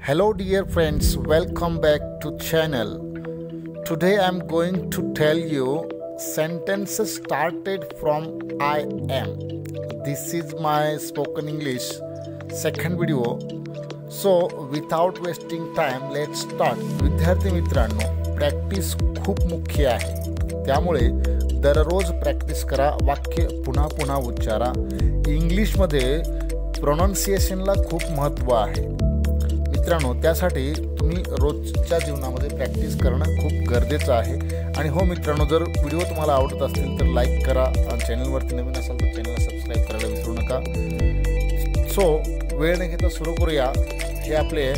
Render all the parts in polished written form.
Hello dear friends, welcome back to channel. Today I am going to tell you sentences started from I am. This is my spoken English second video. So without wasting time, let's start. विद्यार्थी मित्रांनो, practice खूप मुख्य आहे. त्यामुळे दररोज practice करा, वाक्य पुन्हा पुन्हा उच्चारा. इंग्लिशमध्ये प्रोनाउन्सिएशनला खूप महत्त्व आहे. मित्रांनो, त्यासाठी तुम्ही रोजच्या जीवनामध्ये प्रॅक्टिस करणं खूप गरजेचं आहे. आणि हो मित्रांनो, जर व्हिडिओ तुम्हाला आवडत असतील तर लाईक करा. चॅनलवरती नवीन असाल तर चॅनलला सबस्क्राईब करायला विसरू नका. सो वेळ न घेता सुरू करूया. हे आपले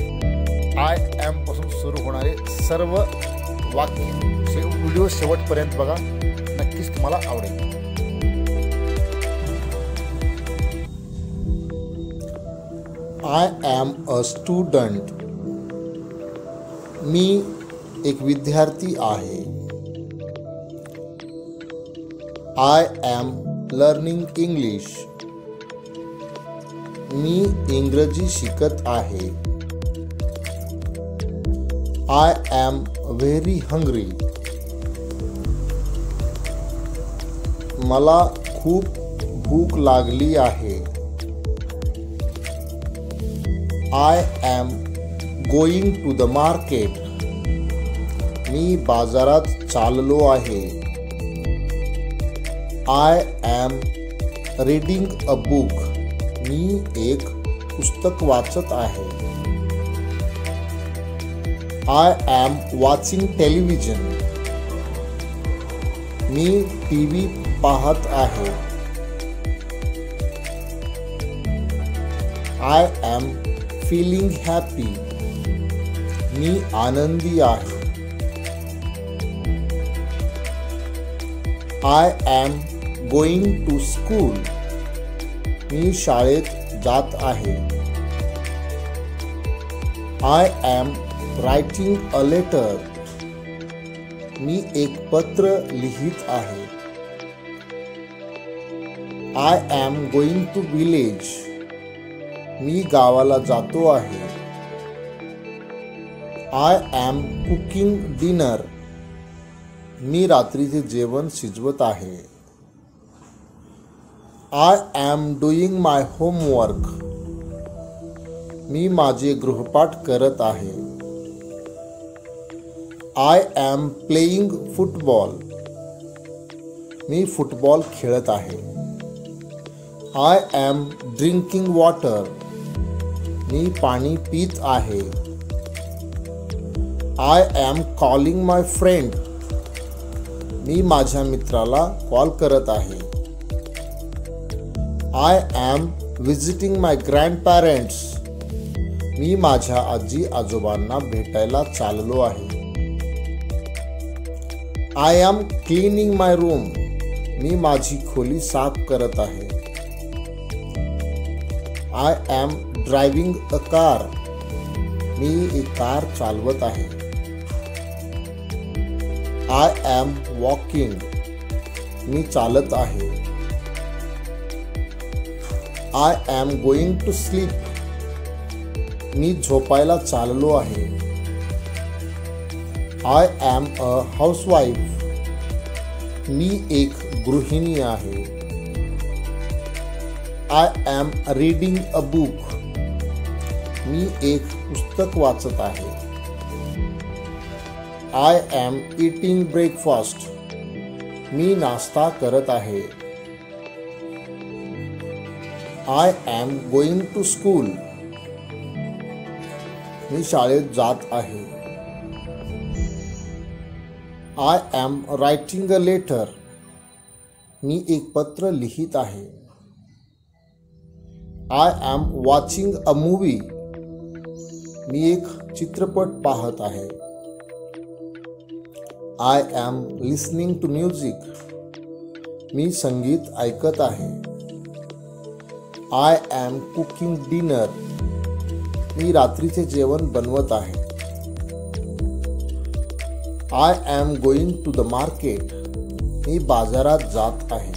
आय एम पासून सुरू होणारे सर्व वाक्य व्हिडिओ शेवटपर्यंत बघा, नक्कीच तुम्हाला आवडेल. I am a student. मी एक विद्यार्थी आहे. I am learning English. मी इंग्रजी शिकत आहे. I am very hungry. मला खूप भूक लागली आहे. I am going to the market. मी बाजारात चाललो आहे. I am reading a book. मी एक पुस्तक वाचत आहे. I am watching television. Me TV पाहत आहे. I am feeling happy. मी आनंदी आहे. I am going to school. मी शाळेत जात आहे. I am writing a letter. मी एक पत्र लिहित आहे. I am going to village. मी गावाला जातो आहे. I am cooking dinner. मी रात्रीचे जेवण शिजवत आहे. I am doing my homework. मी माझे गृहपाठ करत आहे. I am playing football. Me football खेळत आहे. I am drinking water. मी पाणी पीत आहे. I am calling my friend. मी माझ्या मित्राला कॉल करत आहे. I am visiting my grandparents. मी माझ्या आजी आजोबांना भेटायला चाललो आहे. I am cleaning my room. मी माझी खोली साफ करत आहे. I am driving a car. मी एक कार चालवत आहे. I am walking. मी चालत आहे. I am going to sleep. मी झोपायला चाललो आहे. I am a housewife. मी एक गृहिणी आहे. I am reading a book. मी एक पुस्तक वाचत आहे. I am eating breakfast. मी नाश्ता करत आहे. I am going to school. मी शाळेत जात आहे. I am writing a letter. मी एक पत्र लिहित आहे. I am watching a movie. मी एक चित्रपट पाहत आहे. I am listening to music. मी संगीत ऐकत आहे. I am cooking dinner. मी रात्रीचे जेवण बनवत आहे. I am going to the market. मी बाजारात जात आहे.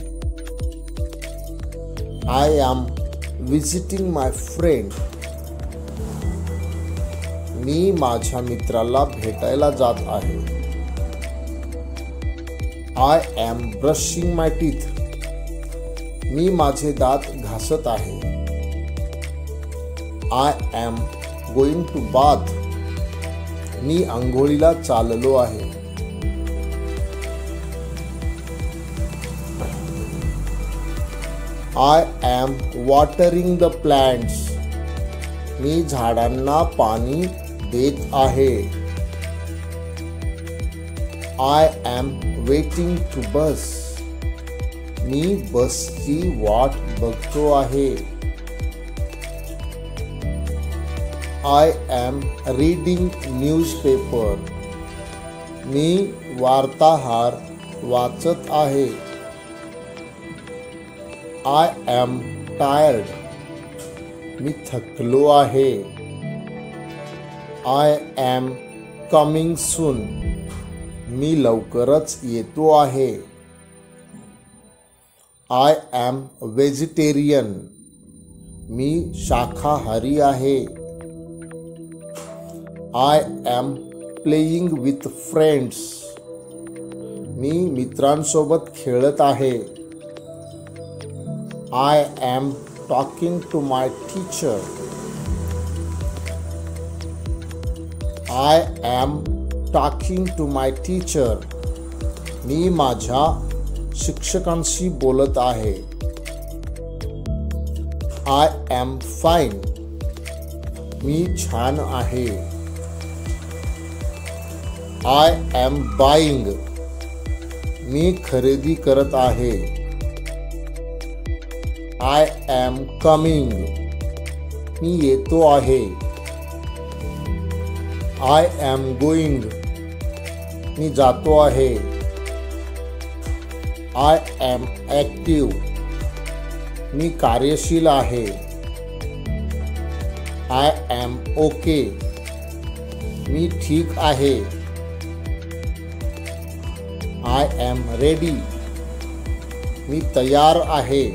I am visiting my friend. मी माझ्या मित्राला भेटायला जात आहे. I am brushing my teeth. मी माझे दात घासत आहे. I am going to bath. मी आंघोळीला चाललो आहे. I am watering the plants. मी झाडांना पाणी देत आहे. I am waiting to bus. मी बसची वाट बघतो आहे. I am reading newspaper. मी वार्ताहार वाचत आहे. I am tired. मी थकलो आहे. I am coming soon. मी लवकरच येतो आहे. I am vegetarian. मी शाकाहारी आहे. I am playing with friends. मी मित्रांसोबत खेळत आहे. I am talking to my teacher. I am talking to my teacher. मी माझ्या शिक्षकांशी बोलत आहे. I am fine. मी छान आहे. I M buying. मी खरेदी करत आहे. I am coming. मी येतो आहे. I am going. मी जातो आहे. I M active. मी कार्यशील आहे. I M okay. मी ठीक आहे. I am ready. मी तयार आहे.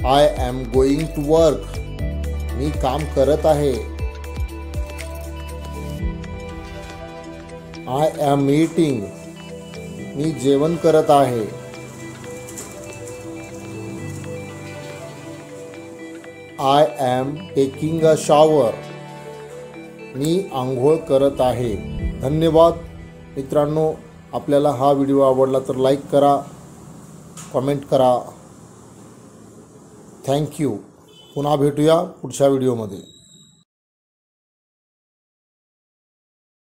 I am going to work. मी काम करत आहे. I am eating. मी जेवण करत आहे. I am taking a shower. मी आंघोळ करत आहे. धन्यवाद मित्रांनो. आपल्याला हा व्हिडिओ आवडला तर लाईक करा, कमेंट करा. Thank you. पुन्हा भेटूया पुढच्या व्हिडिओमध्ये.